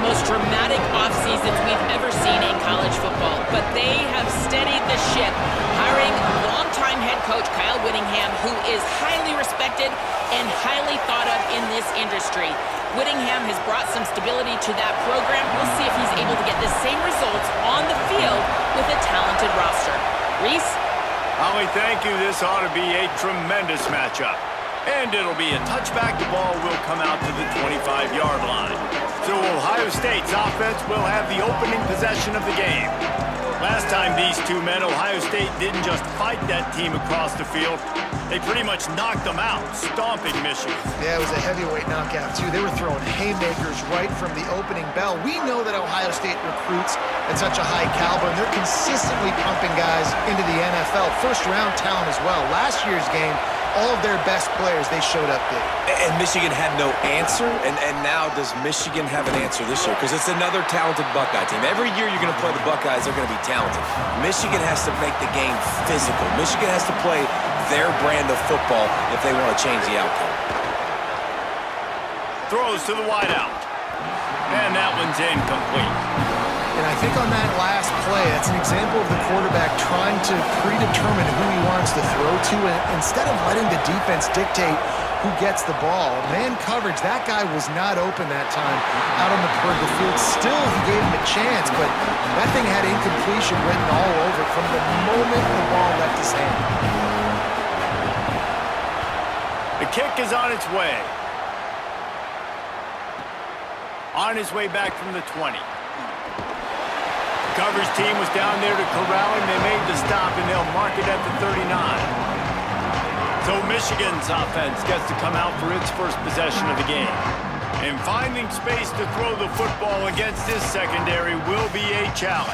the most dramatic off seasons we've ever seen in college football, but they have steadied the ship, hiring longtime head coach Kyle Whittingham, who is highly respected and highly thought of in this industry. Whittingham has brought some stability to that program. We'll see if he's able to get the same results on the field with a talented roster. Reese? Holly, thank you. This ought to be a tremendous matchup. And it'll be a touchback. The ball will come out to the 25-yard line. So Ohio State's offense will have the opening possession of the game. Last time these two met, Ohio State didn't just fight that team across the field. They pretty much knocked them out, stomping Michigan. Yeah, it was a heavyweight knockout, too. They were throwing haymakers right from the opening bell. We know that Ohio State recruits at such a high caliber, and they're consistently pumping guys into the NFL. First-round talent as well. Last year's game, all of their best players, they showed up big. And Michigan had no answer, and now does Michigan have an answer this year? Because it's another talented Buckeye team. Every year you're going to play the Buckeyes, they're going to be talented. Michigan has to make the game physical. Michigan has to play their brand of football if they want to change the outcome. Throws to the wideout. And that one's incomplete. And I think on that last play, that's an example of the quarterback trying to predetermine who he wants to throw to, and instead of letting the defense dictate who gets the ball. Man coverage, that guy was not open that time out on the perimeter of the field. Still, he gave him a chance, but that thing had incompletion written all over from the moment the ball left his hand. The kick is on its way. On his way back from the 20. The coverage team was down there to corral him. They made the stop, and they'll mark it at the 39. So Michigan's offense gets to come out for its first possession of the game. And finding space to throw the football against this secondary will be a challenge.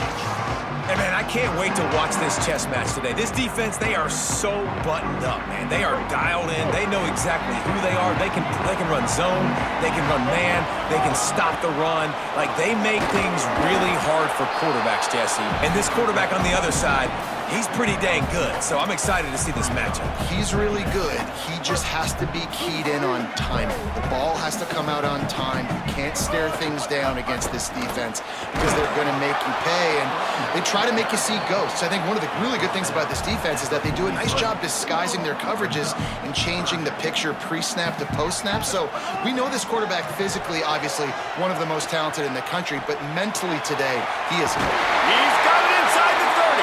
Hey, man, I can't wait to watch this chess match today. This defense, they are so buttoned up, man. They are dialed in. They know exactly who they are. They can run zone. They can run man. They can stop the run. Like, they make things really hard for quarterbacks, Jesse. And this quarterback on the other side, he's pretty dang good. So I'm excited to see this matchup. He's really good. He just has to be keyed in on timing. The ball has to come out on time. You can't stare things down against this defense because they're going to make you pay. And they try to make you see ghosts. I think one of the really good things about this defense is that they do a nice job disguising their coverages and changing the picture pre-snap to post-snap. So we know this quarterback physically, obviously, one of the most talented in the country, but mentally today, he is. He's got it inside the 30.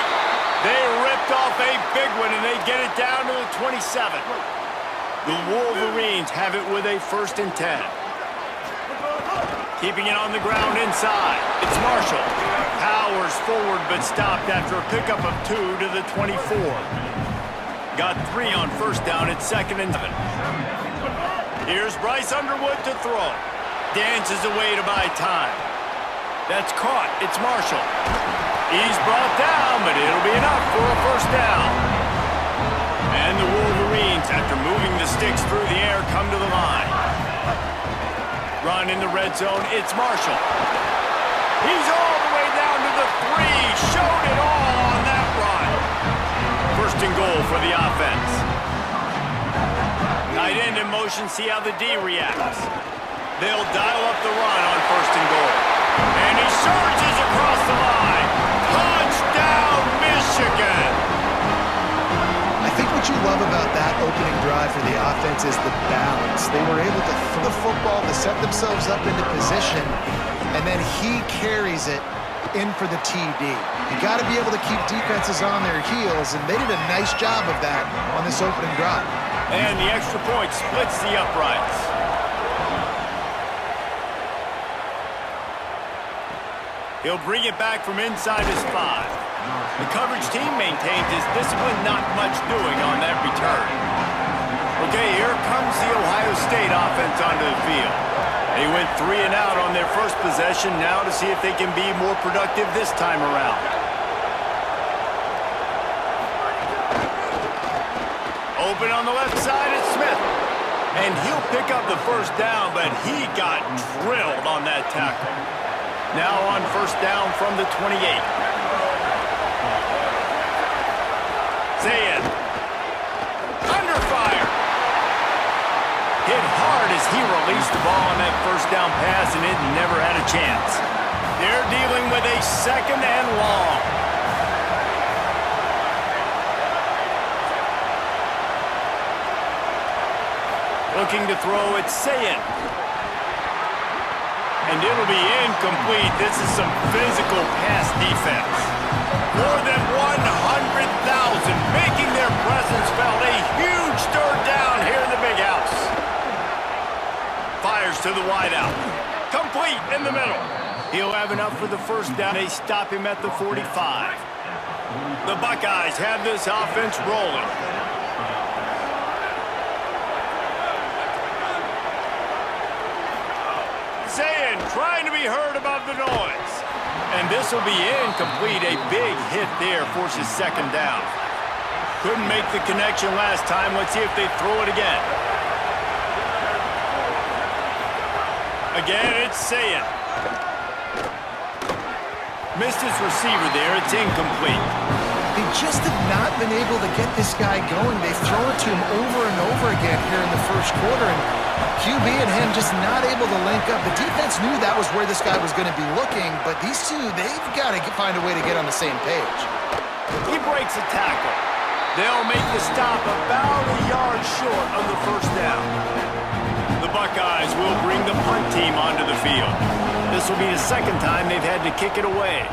They ripped off a big one, and they get it down to the 27. The Wolverines have it with a 1st and 10. Keeping it on the ground inside. It's Marshall. Powers forward, but stopped after a pickup of 2 to the 24. Got 3 on 1st down at 2nd and 7. Here's Bryce Underwood to throw. Dances away to buy time. That's caught. It's Marshall. He's brought down, but it'll be enough for a 1st down. And the Wolverines, after moving the sticks through the air, come to the line. Run in the red zone. It's Marshall. He's all the way down to the 3. Showed it all on that run. 1st and goal for the offense. Tight end in motion. See how the D reacts. They'll dial up the run on 1st and goal. And he surges across the line. Touchdown, Michigan! I think what you love about that opening drive for the offense is the balance. They were able to throw the football to set themselves up into position, and then he carries it in for the TD. You got to be able to keep defenses on their heels, and they did a nice job of that on this opening drive. And the extra point splits the uprights. He'll bring it back from inside his 5. The coverage team maintains his discipline, not much doing on that return. Okay, here comes the Ohio State offense onto the field. They went 3 and out on their first possession, now to see if they can be more productive this time around. Open on the left side, it's Smith. And he'll pick up the 1st down, but he got drilled on that tackle. Now on 1st down from the 28. Zayed. Under fire. Hit hard as he released the ball on that 1st down pass, and it never had a chance. second and long. Looking to throw, it's Sayin. And it'll be incomplete. This is some physical pass defense. More than 100,000 making their presence felt. A huge third down here in the big house. Fires to the wideout. Complete in the middle. He'll have enough for the first down. They stop him at the 45. The Buckeyes have this offense rolling. Sayin trying to be heard above the noise. And this will be incomplete. A big hit there forces second down. Couldn't make the connection last time. Let's see if they throw it again. Again, it's Sayin. Missed his receiver there. It's incomplete. They just have not been able to get this guy going. They've thrown it to him over and over again here in the first quarter, and QB and him just not able to link up. The defense knew that was where this guy was going to be looking, but these two, they've got to find a way to get on the same page. He breaks a tackle. They'll make the stop about a yard short of the first down. The Buckeyes will bring the punt team onto the field. This will be the second time they've had to kick it away.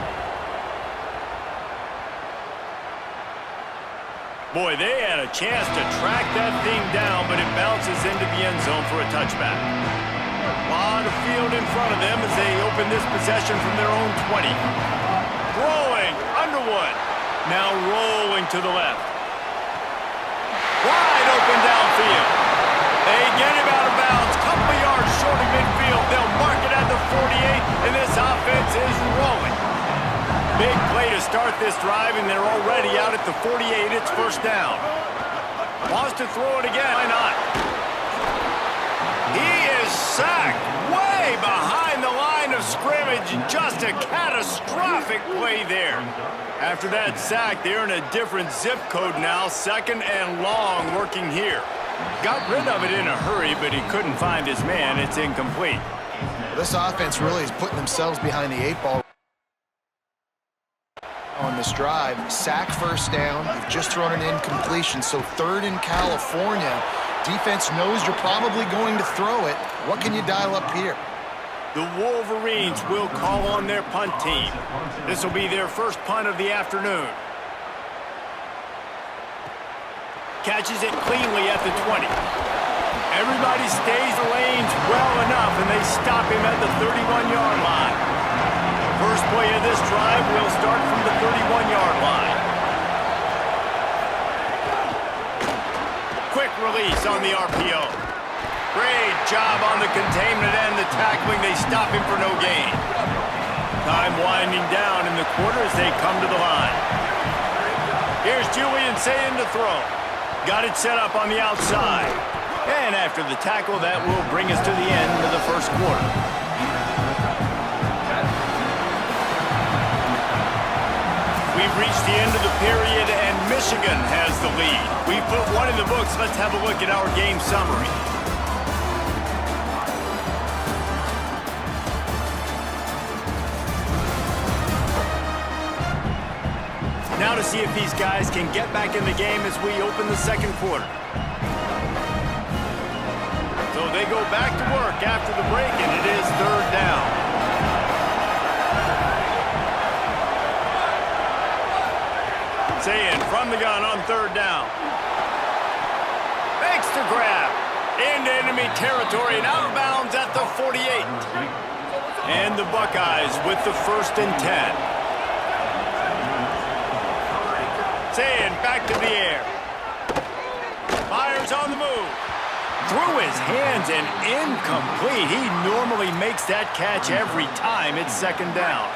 Boy, they had a chance to track that thing down, but it bounces into the end zone for a touchback. A lot of field in front of them as they open this possession from their own 20. Throwing, Underwood. Now rolling to the left. Wide open downfield. They get him out of bounds. Couple yards short of midfield. They'll mark it at the 48, and this offense is rolling. Big play to start this drive, and they're already out at the 48. It's first down. Wants to throw it again. Why not? He is sacked way behind the line of scrimmage. Just a catastrophic play there. After that sack, they're in a different zip code now. Second and long working here. Got rid of it in a hurry, but he couldn't find his man. It's incomplete. This offense really is putting themselves behind the 8 ball on this drive. Sack first down. You've just thrown an incompletion, so third in California. Defense knows you're probably going to throw it. What can you dial up here? The Wolverines will call on their punt team. This will be their first punt of the afternoon. Catches it cleanly at the 20. Everybody stays the lanes well enough, and they stop him at the 31-yard line. First play of this drive will start from the 31-yard line. Quick release on the RPO. Great job on the containment and the tackling. They stop him for no gain. Time winding down in the quarter as they come to the line. Here's Julian Sayin to throw. Got it set up on the outside. And after the tackle, that will bring us to the end of the first quarter. We've reached the end of the period, and Michigan has the lead. We've put one in the books. Let's have a look at our game summary. Now to see if these guys can get back in the game as we open the second quarter. So they go back to work after the break, and it is third down. Sayin from the gun on third down. Makes the grab. Into enemy territory and out of bounds at the 48. And the Buckeyes with the 1st and 10. Sayin back to the air. Fires on the move. Through his hands and incomplete. He normally makes that catch every time. It's second down.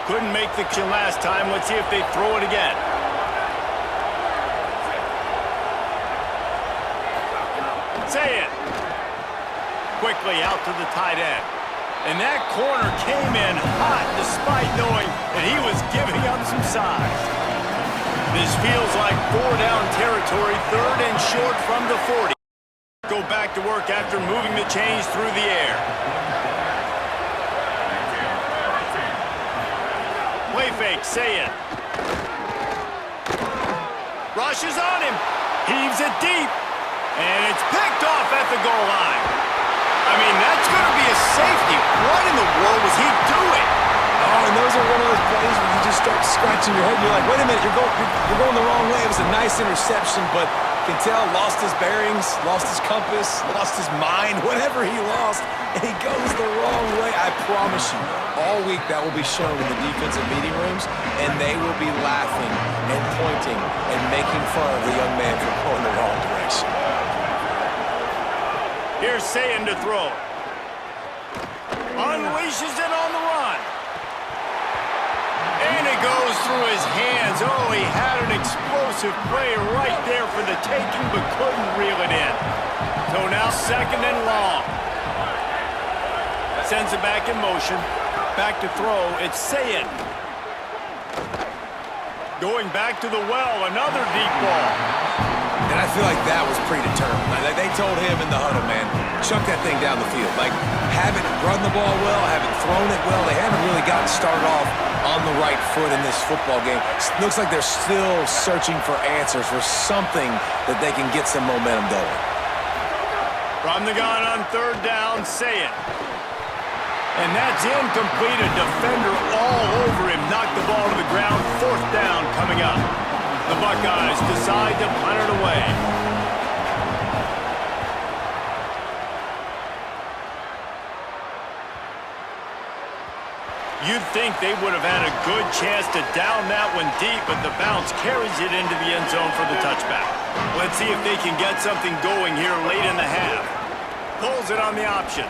Couldn't make the catch last time. Let's see if they throw it again. Sayin. Quickly out to the tight end. And that corner came in hot despite knowing that he was giving up some size. This feels like 4-down territory, third and short from the 40. Go back to work after moving the chains through the air. Play fake, say it. Rushes on him. Heaves it deep. And it's picked off at the goal line. I mean, that's going to be a safety. What in the world was he doing? Oh, and those are one of those plays where you just start scratching your head. You're like, wait a minute, you're going the wrong way. It was a nice interception, but can tell lost his bearings, lost his compass, lost his mind, whatever he lost, and he goes the wrong way. I promise you, all week that will be shown in the defensive meeting rooms, and they will be laughing and pointing and making fun of the young man for going the wrong direction. Here's Sayin to throw. Unleashes it on the run. And it goes through his hands. Oh, he had an explosive play right there for the taking, but couldn't reel it in. So now 2nd and long. Sends it back in motion. Back to throw. It's Sayin. Going back to the well. Another deep ball. And I feel like that was predetermined. Like they told him in the huddle, man, chuck that thing down the field. Like, haven't run the ball well, haven't thrown it well. They haven't really gotten started off on the right foot in this football game. Looks like they're still searching for answers, for something that they can get some momentum going. From the gun on 3rd down, Sayin. And that's incomplete. A defender all over him. Knocked the ball to the ground. 4th down coming up. The Buckeyes decide to punt it away. You'd think they would have had a good chance to down that one deep, but the bounce carries it into the end zone for the touchback. Let's see if they can get something going here late in the half. Pulls it on the option.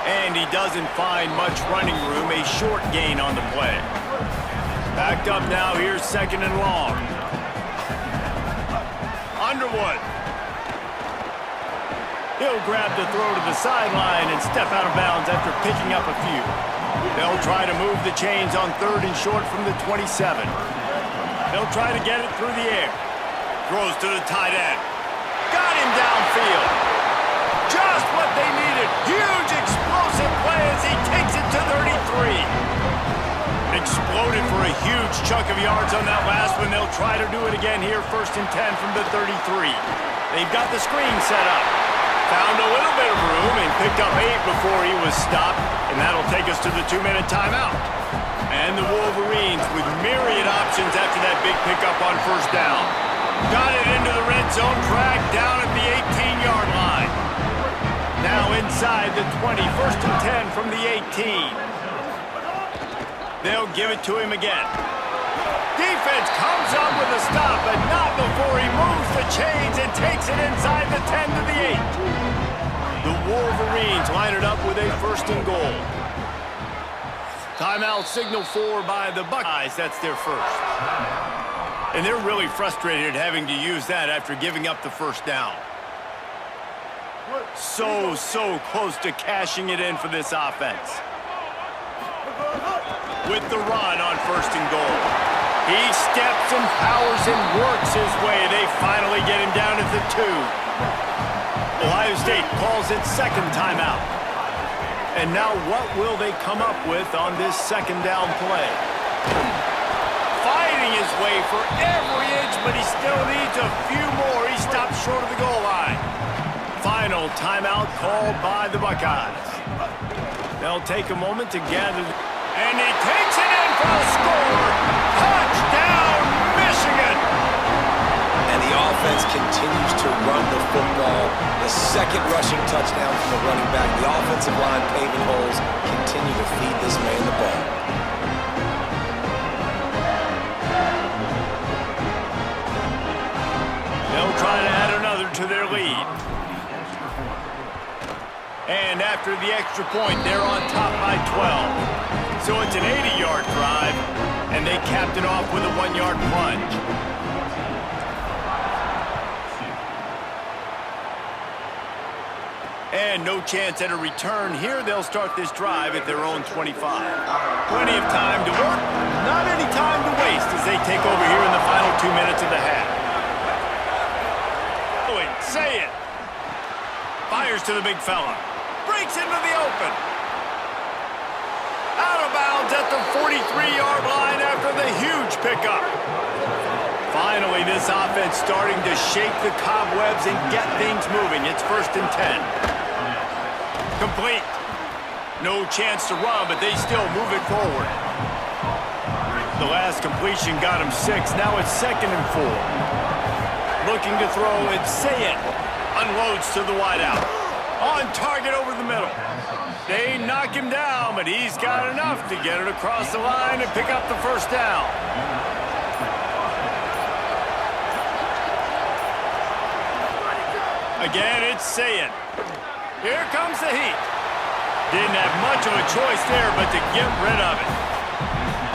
And he doesn't find much running room. A short gain on the play. Backed up now. Here's 2nd and long. Underwood. He'll grab the throw to the sideline and step out of bounds after picking up a few. They'll try to move the chains on 3rd and short from the 27. They'll try to get it through the air. Throws to the tight end. Got him downfield. Just what they needed. Huge explosive play as he takes it to 33. Exploded for a huge chunk of yards on that last one. They'll try to do it again here, 1st and 10 from the 33. They've got the screen set up. Found a little bit of room and picked up 8 before he was stopped, and that'll take us to the 2-minute timeout. And the Wolverines with myriad options after that big pickup on 1st down. Got it into the red zone, dragged down at the 18-yard line. Now inside the 20, 1st and 10 from the 18. They'll give it to him again. Defense comes up with a stop, but not before he moves the chains and takes it inside the 10 to the 8. The Wolverines line it up with a 1st and goal. Timeout signaled for by the Buckeyes. That's their first. And they're really frustrated having to use that after giving up the 1st down. So close to cashing it in for this offense. With the run on 1st and goal. He steps and powers and works his way. They finally get him down at the 2. Ohio State calls it 2nd timeout. And now what will they come up with on this 2nd down play? Fighting his way for every inch, but he still needs a few more. He stops short of the goal line. Final timeout called by the Buckeyes. They'll take a moment to gather. And he takes it in for a score. Touchdown, Michigan! And the offense continues to run the football. The 2nd rushing touchdown from the running back. The offensive line paving holes continue to feed this man the ball. They'll try to add another to their lead. And after the extra point, they're on top by 12. So it's an 80-yard drive, and they capped it off with a 1-yard plunge. And no chance at a return here. They'll start this drive at their own 25. Plenty of time to work, not any time to waste as they take over here in the final 2 minutes of the half. Say it. Fires to the big fella. Breaks into the open. Out of bounds at the 43-yard line after the huge pickup. Finally, this offense starting to shake the cobwebs and get things moving. It's 1st and 10. Complete. No chance to run, but they still move it forward. The last completion got him 6. Now it's 2nd and 4. Looking to throw, it's Sayet. Unloads to the wideout. On target over the middle. They knock him down, but he's got enough to get it across the line and pick up the 1st down. Again, it's Sayet. Here comes the heat. Didn't have much of a choice there, but to get rid of it.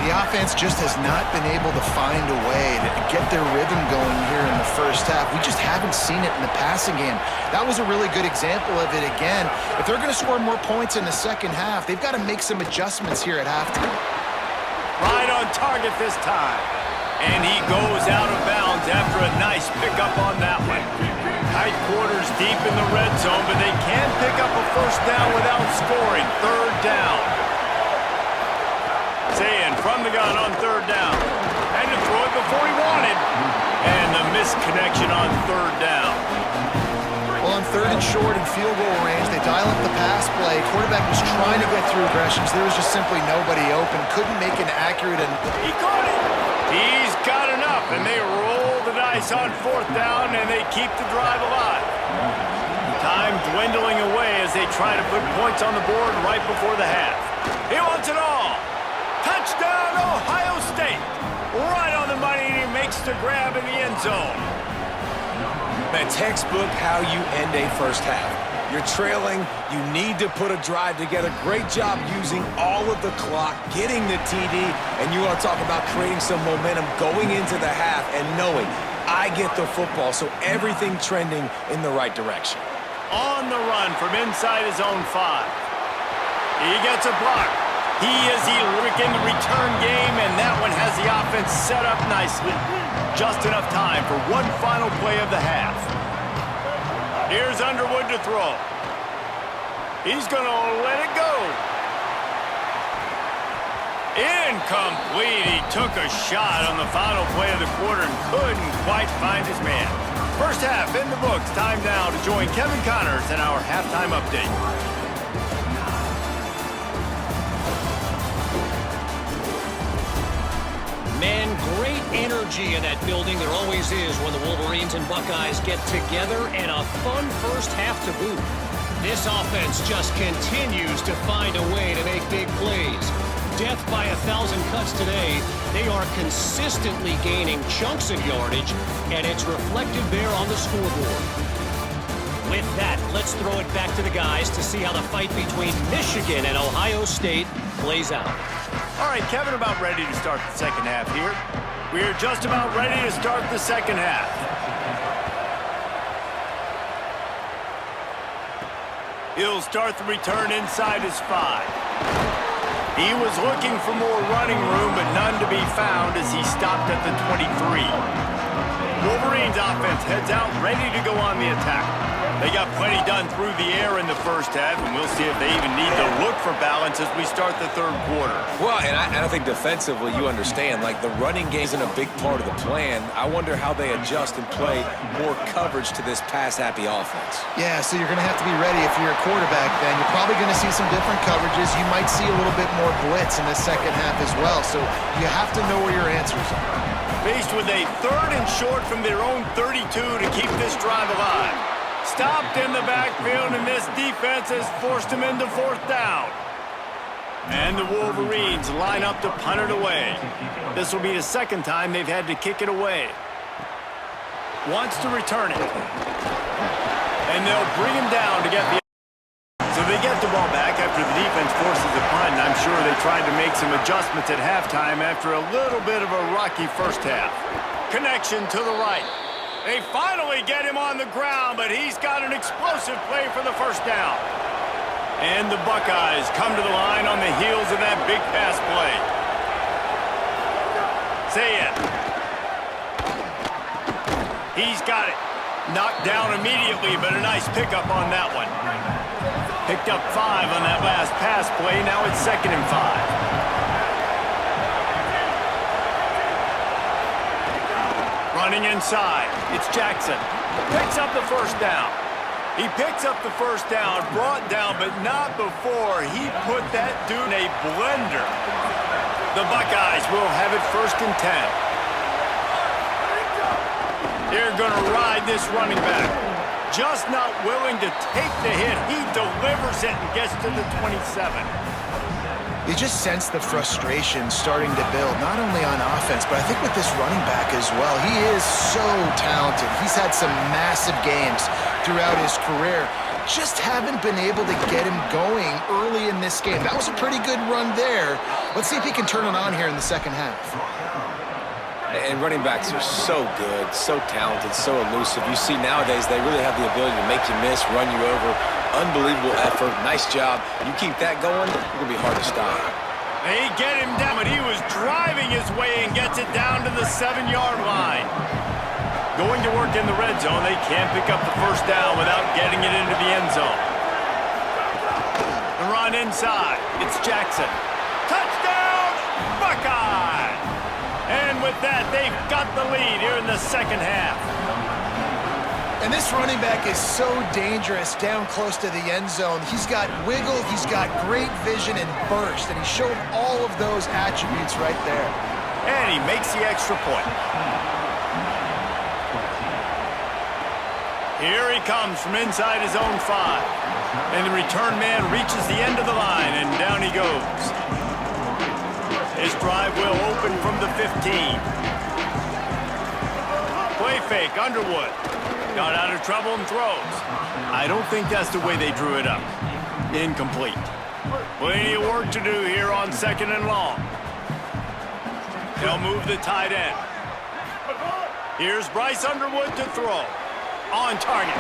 The offense just has not been able to find a way to get their rhythm going here in the first half. We just haven't seen it in the passing game. That was a really good example of it again. If they're going to score more points in the second half, they've got to make some adjustments here at halftime. Right on target this time. And he goes out of bounds after a nice pickup on that one. Tight quarters deep in the red zone, but they can pick up a 1st down without scoring. 3rd down. Saying from the gun on 3rd down. And to throw it before he wanted. And the misconnection on 3rd down. Well, on 3rd and short and field goal range, they dial up the pass play. Quarterback was trying to get through aggressions. There was just simply nobody open. Couldn't make an accurate and... He caught it. He's got enough, and they roll the dice on 4th down, and they keep the drive alive. Time dwindling away as they try to put points on the board right before the half. He wants it all. Touchdown, Ohio State. Right on the money, and he makes the grab in the end zone. Man, textbook how you end a first half. You're trailing. You need to put a drive together. Great job using all of the clock, getting the TD, and you want to talk about creating some momentum going into the half and knowing I get the football, so everything trending in the right direction. On the run from inside his own 5. He gets a block. He is electric in the return game, and that one has the offense set up nicely. Just enough time for one final play of the half. Here's Underwood to throw. He's going to let it go. Incomplete. He took a shot on the final play of the quarter and couldn't quite find his man. First half in the books. Time now to join Kevin Connors in our halftime update. Man, great energy in that building. There always is when the Wolverines and Buckeyes get together, and a fun first half to boot. This offense just continues to find a way to make big plays. Death by 1,000 cuts today. They are consistently gaining chunks of yardage, and it's reflected there on the scoreboard. With that, let's throw it back to the guys to see how the fight between Michigan and Ohio State plays out. All right, Kevin, about ready to start the second half here. We're just about ready to start the second half. He'll start the return inside his 5. He was looking for more running room, but none to be found as he stopped at the 23. Wolverines offense heads out, ready to go on the attack. They got plenty done through the air in the first half, and we'll see if they even need to look for balance as we start the third quarter. Well, and I think defensively, you understand, like the running game isn't a big part of the plan. I wonder how they adjust and play more coverage to this pass-happy offense. Yeah, so you're going to have to be ready if you're a quarterback then. You're probably going to see some different coverages. You might see a little bit more blitz in the second half as well, so you have to know where your answers are. Faced with a 3rd and short from their own 32 to keep this drive alive. Stopped in the backfield, and this defense has forced him into 4th down. And the Wolverines line up to punt it away. This will be the second time they've had to kick it away. Wants to return it. And they'll bring him down to get the... So they get the ball back after the defense forces the punt, and I'm sure they tried to make some adjustments at halftime after a little bit of a rocky first half. Connection to the right. They finally get him on the ground, but he's got an explosive play for the first down. And the Buckeyes come to the line on the heels of that big pass play. Sayet. He's got it. Knocked down immediately, but a nice pickup on that one. Picked up 5 on that last pass play. Now it's 2nd and 5. Running inside. It's Jackson. Picks up the first down. He picks up the first down, brought down, but not before he put that dude in a blender. The Buckeyes will have it 1st and 10. They're going to ride this running back. Just not willing to take the hit. He delivers it and gets to the 27. You just sense the frustration starting to build, not only on offense, but I think with this running back as well. He is so talented. He's had some massive games throughout his career. Just haven't been able to get him going early in this game. That was a pretty good run there. Let's see if he can turn it on here in the second half. And running backs are so good, so talented, so elusive. You see nowadays they really have the ability to make you miss, run you over. Unbelievable effort. Nice job. You keep that going, it's going to be hard to stop. They get him down, but he was driving his way and gets it down to the 7-yard line. Going to work in the red zone, they can't pick up the first down without getting it into the end zone. The run inside. It's Jackson. Touchdown, Buckeye! And with that, they've got the lead here in the second half. And this running back is so dangerous down close to the end zone. He's got wiggle, he's got great vision and burst, and he showed all of those attributes right there. And he makes the extra point. Here he comes from inside his own 5. And the return man reaches the end of the line, and down he goes. His drive will open from the 15. Play fake, Underwood. Got out of trouble and throws. I don't think that's the way they drew it up. Incomplete. Plenty of work to do here on 2nd and long. They'll move the tight end. Here's Bryce Underwood to throw. On target.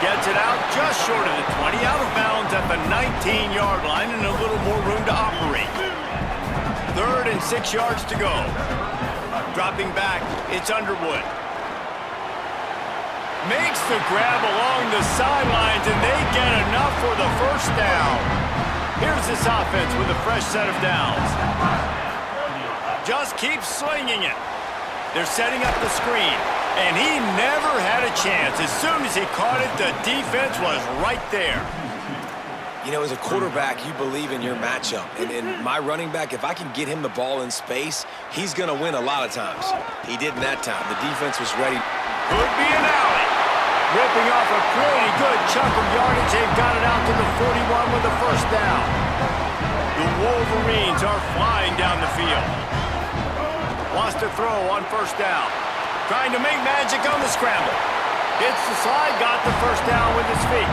Gets it out just short of the 20, out of bounds at the 19-yard line and a little more room to operate. 3rd and 6 yards to go. Dropping back, it's Underwood. Makes the grab along the sidelines, and they get enough for the first down. Here's this offense with a fresh set of downs. Just keeps slinging it. They're setting up the screen. And he never had a chance. As soon as he caught it, the defense was right there. You know, as a quarterback, you believe in your matchup. And my running back, if I can get him the ball in space, he's going to win a lot of times. He did in that time. The defense was ready. Could be an alley. Ripping off a pretty good chunk of yardage. They've got it out to the 41 with the first down. The Wolverines are flying down the field. Wants to throw on first down. Trying to make magic on the scramble. Hits the slide, got the first down with his feet.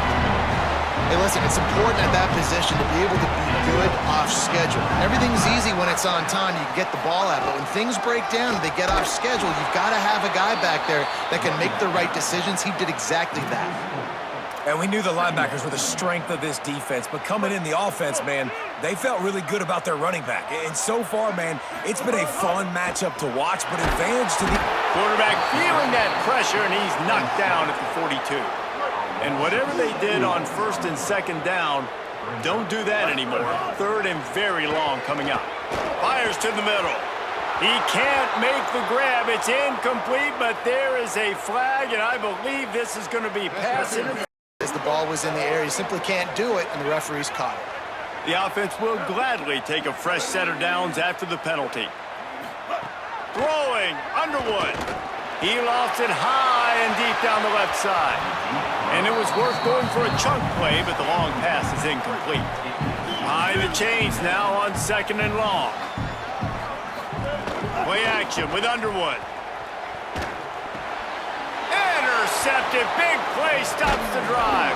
Hey, listen, it's important at that position to be able to be good off schedule. Everything's easy when it's on time. You can get the ball out. But when things break down and they get off schedule, you've got to have a guy back there that can make the right decisions. He did exactly that. And we knew the linebackers were the strength of this defense, but coming in the offense, man, they felt really good about their running back. And so far, man, it's been a fun matchup to watch, but advantage to the quarterback feeling that pressure, and he's knocked down at the 42. And whatever they did on 1st and 2nd down, don't do that anymore. 3rd and very long coming up. Fires to the middle. He can't make the grab. It's incomplete, but there is a flag, and I believe this is going to be pass interference. As the ball was in the air, he simply can't do it, and the referee's caught it. The offense will gladly take a fresh set of downs after the penalty. Throwing, Underwood. He lofts it high and deep down the left side. And it was worth going for a chunk play, but the long pass is incomplete. High the chains now on 2nd and long. Play action with Underwood. Intercepted, big play, stops the drive.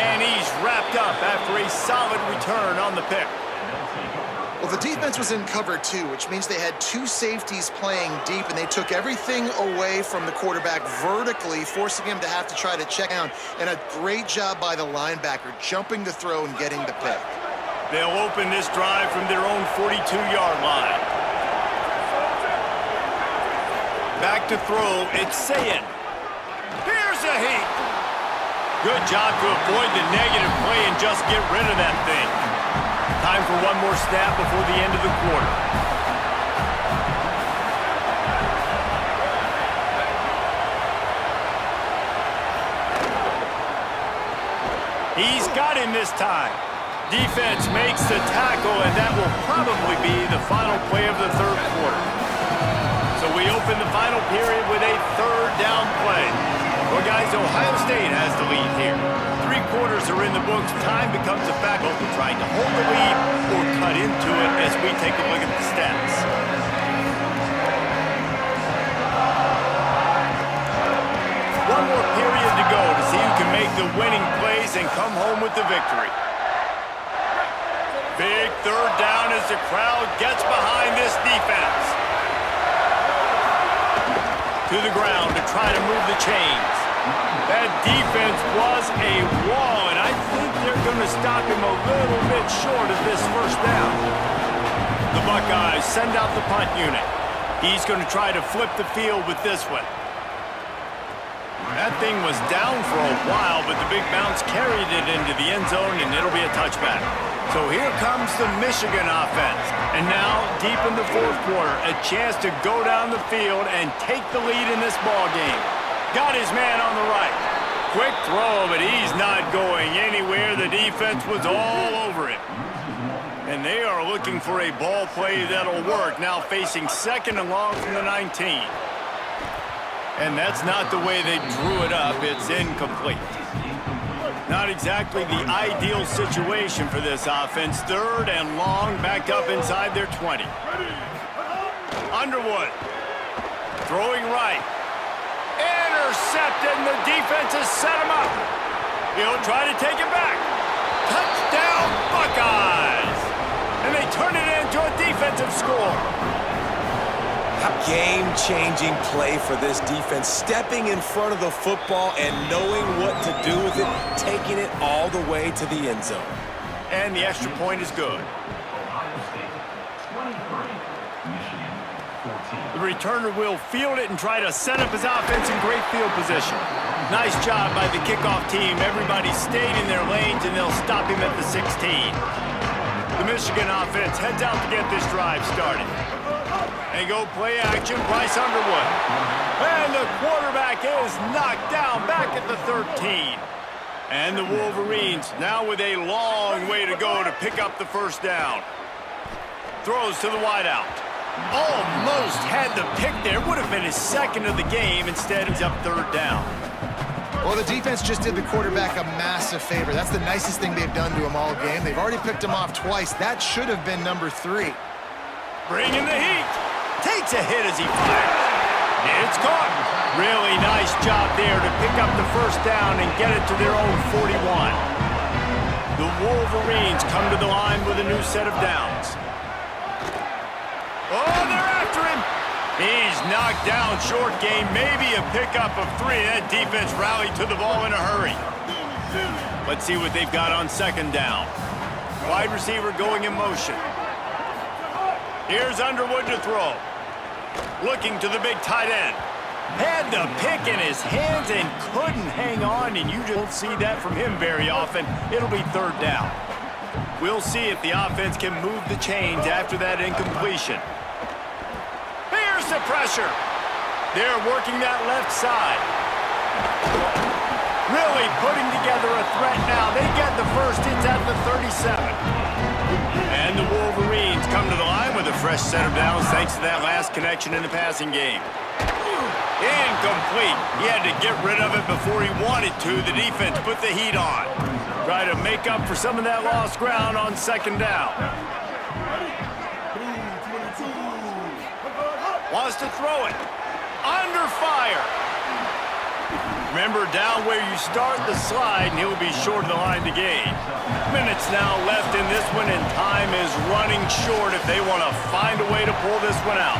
And he's wrapped up after a solid return on the pick. Well, the defense was in cover 2, which means they had 2 safeties playing deep, and they took everything away from the quarterback vertically, forcing him to have to try to check down. And a great job by the linebacker, jumping the throw and getting the pick. They'll open this drive from their own 42-yard line. Back to throw, it's Sayin. Here's a heat. Good job to avoid the negative play and just get rid of that thing. Time for one more snap before the end of the quarter. He's got him this time. Defense makes the tackle, and that will probably be the final play of the third quarter. So we open the final period with a third down play. Well, guys, Ohio State has the lead here. 3 quarters are in the books. Time becomes a factor. We're trying to hold the lead or cut into it as we take a look at the stats. One more period to go to see who can make the winning plays and come home with the victory. Big third down as the crowd gets behind this defense. To the ground to try to move the chains. That defense was a wall, and I think they're going to stop him a little bit short of this first down. The Buckeyes send out the punt unit. He's going to try to flip the field with this one. That thing was down for a while, but the big bounce carried it into the end zone, and it'll be a touchback. So here comes the Michigan offense. And now, deep in the fourth quarter, a chance to go down the field and take the lead in this ball game. Got his man on the right. Quick throw, but he's not going anywhere. The defense was all over him. And they are looking for a ball play that'll work. Now facing second and long from the 19. And that's not the way they drew it up. It's incomplete. Not exactly the ideal situation for this offense. Third and long, backed up inside their 20. Underwood, throwing right. Intercepted, and the defense has set him up. He'll try to take it back. Touchdown, Buckeyes! And they turn it into a defensive score. Game-changing play for this defense, stepping in front of the football and knowing what to do with it, taking it all the way to the end zone. And the extra point is good. The returner will field it and try to set up his offense in great field position. Nice job by the kickoff team. Everybody stayed in their lanes, and they'll stop him at the 16. The Michigan offense heads out to get this drive started. They go play action, Bryce Underwood. And the quarterback is knocked down back at the 13. And the Wolverines now with a long way to go to pick up the first down. Throws to the wideout. Almost had the pick there. Would have been his second of the game. Instead, he's up third down. Well, the defense just did the quarterback a massive favor. That's the nicest thing they've done to him all game. They've already picked him off twice. That should have been number 3. Bringing the heat. Takes a hit as he fires. It's caught. Really nice job there to pick up the first down and get it to their own 41. The Wolverines come to the line with a new set of downs. Oh, they're after him. He's knocked down short game. Maybe a pickup of 3. That defense rallied to the ball in a hurry. Let's see what they've got on second down. Wide receiver going in motion. Here's Underwood to throw. Looking to the big tight end. Had the pick in his hands and couldn't hang on, and you don't see that from him very often. It'll be third down. We'll see if the offense can move the chains after that incompletion. Here's the pressure. They're working that left side. Really putting together a threat now. They get the first. It's at the 37. And the Wolverines come to the line with a fresh set of downs thanks to that last connection in the passing game. Incomplete. He had to get rid of it before he wanted to. The defense put the heat on. Try to make up for some of that lost ground on second down. Wants to throw it. Under fire. Remember, down where you start the slide, and he'll be short of the line to gain. Minutes now left in this one, and time is running short if they want to find a way to pull this one out.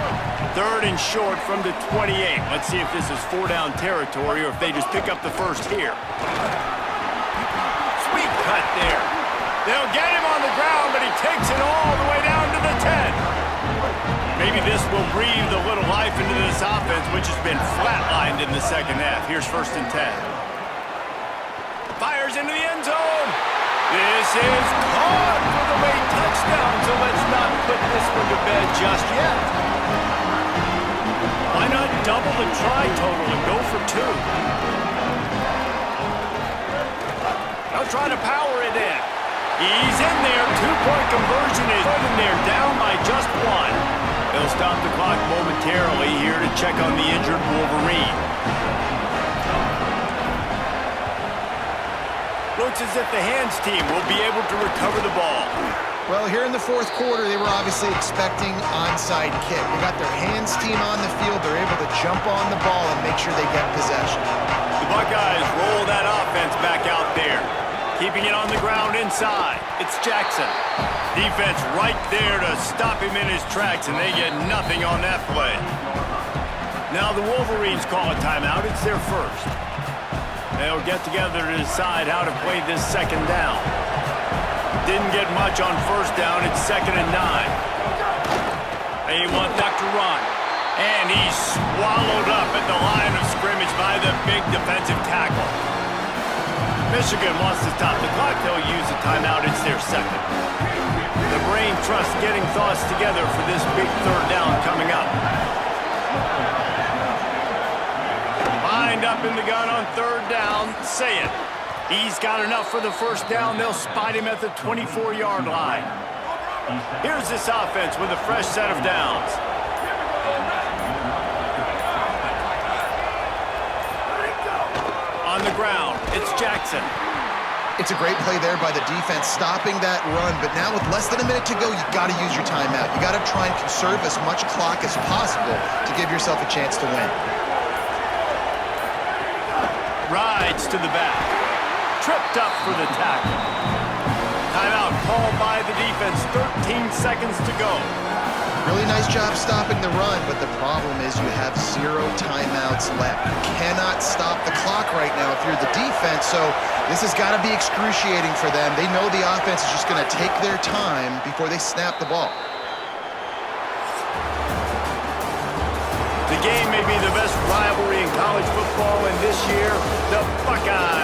Third and short from the 28. Let's see if this is 4-down territory or if they just pick up the first here. Sweet cut there. They'll get him on the ground, but he takes it all the way down to the 10. Maybe this will breathe a little life into this offense, which has been flatlined in the second half. Here's 1st and 10. fires into the end zone. This is caught for the late touchdown, so let's not put this one to bed just yet. Why not double the try total and go for 2? They'll try to power it in. He's in there. 2-point conversion is good, and they're down by just 1. They'll stop the clock momentarily here to check on the injured Wolverine. Looks as if the hands team will be able to recover the ball. Well, here in the fourth quarter, they were obviously expecting onside kick. They got their hands team on the field. They're able to jump on the ball and make sure they get possession. The Buckeyes roll that offense back out there. Keeping it on the ground inside. It's Jackson. Defense right there to stop him in his tracks, and they get nothing on that play. Now the Wolverines call a timeout. It's their first. They'll get together to decide how to play this second down. Didn't get much on first down. It's 2nd and 9. They want that to run. And he's swallowed up at the line of scrimmage by the big defensive tackle. Michigan wants to stop the clock. They'll use a timeout. It's their second. The brain trust getting thoughts together for this big third down coming up. Lined up in the gun on third down. Say it. He's got enough for the first down. They'll spot him at the 24-yard line. Here's this offense with a fresh set of downs. On the ground, it's Jackson. It's a great play there by the defense, stopping that run. But now with less than a minute to go, you got to use your timeout. You got to try and conserve as much clock as possible to give yourself a chance to win. Rides to the back. Tripped up for the tackle. Timeout called by the defense. 13 seconds to go. Really nice job stopping the run, but the problem is you have 0 timeouts left. You cannot stop the clock right now if you're the defense, so this has got to be excruciating for them. They know the offense is just going to take their time before they snap the ball. The game may be the best rivalry in college football, and this year, the Buckeyes